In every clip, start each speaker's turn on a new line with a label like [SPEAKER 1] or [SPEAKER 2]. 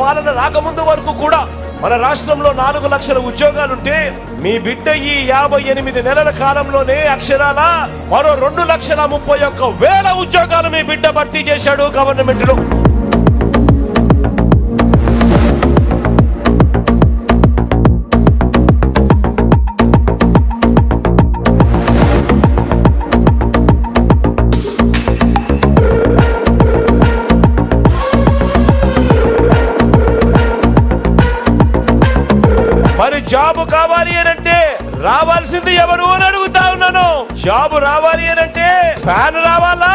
[SPEAKER 1] పాలన రాకముందు వరకు కూడా మన రాష్ట్రంలో 4 లక్షల ఉద్యోగాలుంటే మీ బిడ్డ ఈ 58 నెలల కాలంలోనే అక్షరాల మరో 2,31,000 ఉద్యోగాలు మీ బిడ్డ భర్తీ చేశాడు గవర్నమెంట్ లో. మరి జాబ్ కావాలి అనంటే రావాల్సింది ఎవరు అని అడుగుతా ఉన్నాను. జాబ్ రావాలి అనంటే ఫ్యాన్ రావాలా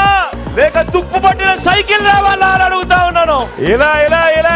[SPEAKER 1] లేక తుప్పు పట్టిన సైకిల్ రావాలా అని అడుగుతా ఉన్నాను. ఇలా ఇలా ఇలా